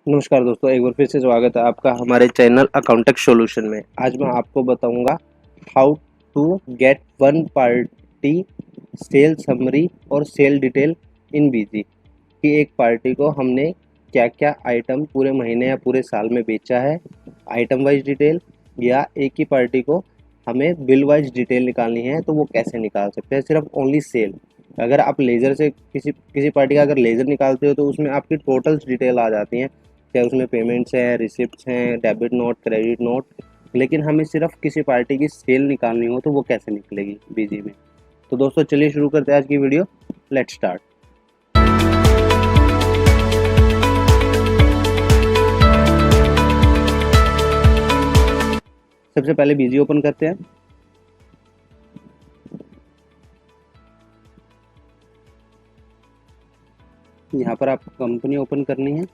नमस्कार दोस्तों, एक बार फिर से स्वागत है आपका हमारे चैनल अकाउंटेंट सॉल्यूशन में। आज मैं आपको बताऊंगा how to get one party sale summary और सेल डिटेल इन बीजी कि एक पार्टी को हमने क्या क्या आइटम पूरे महीने या पूरे साल में बेचा है, आइटम वाइज डिटेल, या एक ही पार्टी को हमें बिल वाइज डिटेल निकालनी है तो वो कैसे निकाल सकते हैं। सिर्फ ओनली सेल, अगर आप लेज़र से किसी पार्टी का अगर लेज़र निकालते हो तो उसमें आपकी टोटल डिटेल आ जाती हैं, चाहे उसमें पेमेंट्स हैं, रिसिप्ट्स हैं, डेबिट नोट, क्रेडिट नोट। लेकिन हमें सिर्फ किसी पार्टी की सेल निकालनी हो तो वो कैसे निकलेगी बीजी में। तो दोस्तों चलिए शुरू करते हैं आज की वीडियो। Let's start. सबसे पहले बीजी ओपन करते हैं। यहाँ पर आपको कंपनी ओपन करनी है।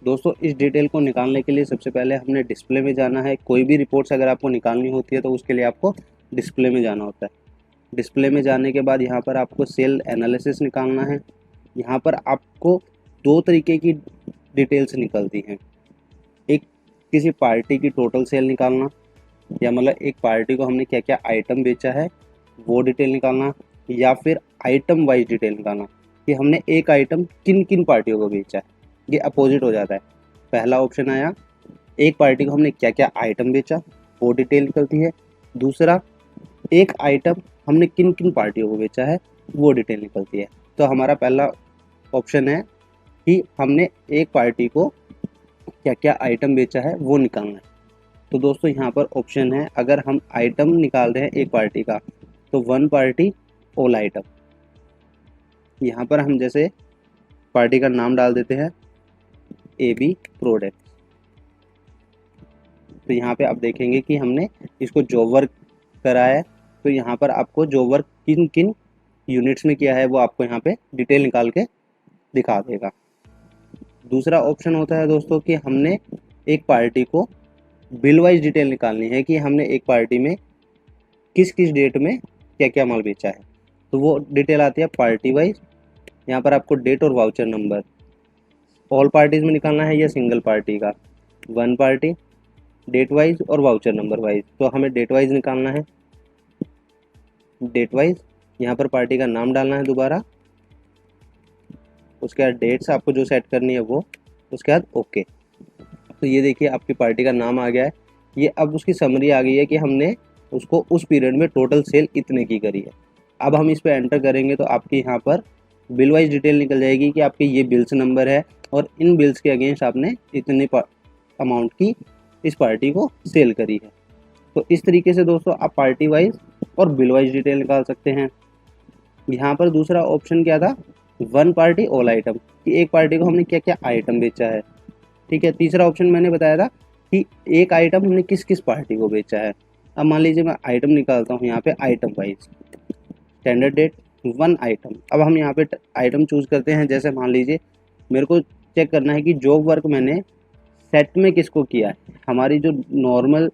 दोस्तों इस डिटेल को निकालने के लिए सबसे पहले हमने डिस्प्ले में जाना है। कोई भी रिपोर्ट्स अगर आपको निकालनी होती है तो उसके लिए आपको डिस्प्ले में जाना होता है। डिस्प्ले में जाने के बाद यहाँ पर आपको सेल एनालिसिस निकालना है। यहाँ पर आपको दो तरीके की डिटेल्स निकलती हैं। एक किसी पार्टी की टोटल सेल निकालना, या मतलब एक पार्टी को हमने क्या क्या आइटम बेचा है वो डिटेल निकालना, या फिर आइटम वाइज डिटेल निकालना कि हमने एक आइटम किन किन पार्टियों को बेचा है। ये अपोजिट हो जाता है। पहला ऑप्शन आया, एक पार्टी को हमने क्या क्या आइटम बेचा वो डिटेल निकलती है। दूसरा, एक आइटम हमने किन किन पार्टियों को बेचा है वो डिटेल निकलती है। तो हमारा पहला ऑप्शन है कि हमने एक पार्टी को क्या क्या आइटम बेचा है वो निकालना है। तो दोस्तों यहाँ पर ऑप्शन है, अगर हम आइटम निकाल रहे हैं एक पार्टी का तो वन पार्टी ऑल आइटम। यहाँ पर हम जैसे पार्टी का नाम डाल देते हैं AB प्रोडक्ट। तो यहाँ पे आप देखेंगे कि हमने इसको जॉब वर्क कराया है। तो यहाँ पर आपको जॉब वर्क किन किन यूनिट्स में किया है वो आपको यहाँ पे डिटेल निकाल के दिखा देगा। दूसरा ऑप्शन होता है दोस्तों कि हमने एक पार्टी को बिल वाइज डिटेल निकालनी है कि हमने एक पार्टी में किस किस डेट में क्या क्या माल बेचा है। तो वो डिटेल आती है पार्टी वाइज। यहाँ पर आपको डेट और वाउचर नंबर ऑल पार्टीज में निकालना है या सिंगल पार्टी का, वन पार्टी, डेट वाइज और वाउचर नंबर वाइज। तो हमें डेट वाइज निकालना है। डेट वाइज यहाँ पर पार्टी का नाम डालना है दोबारा, उसके बाद डेट्स आपको जो सेट करनी है वो, उसके बाद ओके। तो ये देखिए आपकी पार्टी का नाम आ गया है। ये अब उसकी समरी आ गई है कि हमने उसको उस पीरियड में टोटल सेल इतने की करी है। अब हम इस पर एंटर करेंगे तो आपकी यहाँ पर बिल वाइज डिटेल निकल जाएगी कि आपके ये बिल्स नंबर है और इन बिल्स के अगेंस्ट आपने इतने अमाउंट की इस पार्टी को सेल करी है। तो इस तरीके से दोस्तों आप पार्टी वाइज और बिल वाइज डिटेल निकाल सकते हैं। यहाँ पर दूसरा ऑप्शन क्या था, वन पार्टी ऑल आइटम, कि एक पार्टी को हमने क्या क्या आइटम बेचा है। ठीक है। तीसरा ऑप्शन मैंने बताया था कि एक आइटम हमने किस किस पार्टी को बेचा है। अब मान लीजिए मैं आइटम निकालता हूँ यहाँ पे item wise, standard date one item. अब हम यहाँ पे आइटम चूज करते हैं। जैसे मान लीजिए मेरे को चेक करना है कि जॉब वर्क मैंने सेट में किसको किया है। हमारी जो नॉर्मल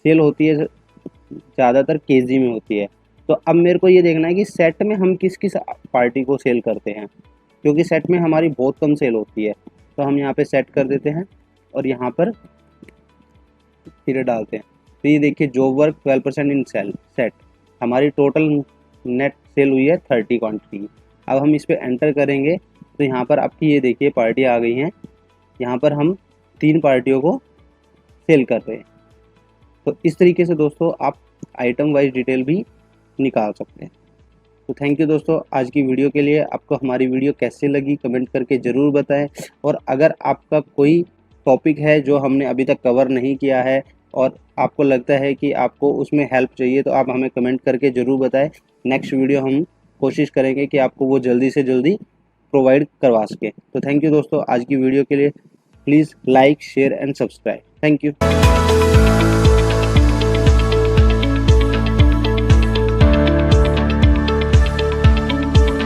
सेल होती है ज़्यादातर केजी में होती है। तो अब मेरे को ये देखना है कि सेट में हम किस किस पार्टी को सेल करते हैं, क्योंकि सेट में हमारी बहुत कम सेल होती है। तो हम यहाँ पे सेट कर देते हैं और यहाँ पर फिर डालते हैं। तो ये देखिए जॉब वर्क 12% इन सेल सेट, हमारी टोटल नेट सेल हुई है 30 क्वान्टिटी। अब हम इस पर एंटर करेंगे तो यहाँ पर आपकी ये देखिए पार्टी आ गई हैं। यहाँ पर हम 3 पार्टियों को सेल कर रहे हैं। तो इस तरीके से दोस्तों आप आइटम वाइज डिटेल भी निकाल सकते हैं। तो थैंक यू दोस्तों आज की वीडियो के लिए। आपको हमारी वीडियो कैसे लगी कमेंट करके ज़रूर बताएं। और अगर आपका कोई टॉपिक है जो हमने अभी तक कवर नहीं किया है और आपको लगता है कि आपको उसमें हेल्प चाहिए तो आप हमें कमेंट करके ज़रूर बताएं। नेक्स्ट वीडियो हम कोशिश करेंगे कि आपको वो जल्दी से जल्दी प्रोवाइड करवा सकें। तो थैंक यू दोस्तों आज की वीडियो के लिए। Please like, share and subscribe. Thank you.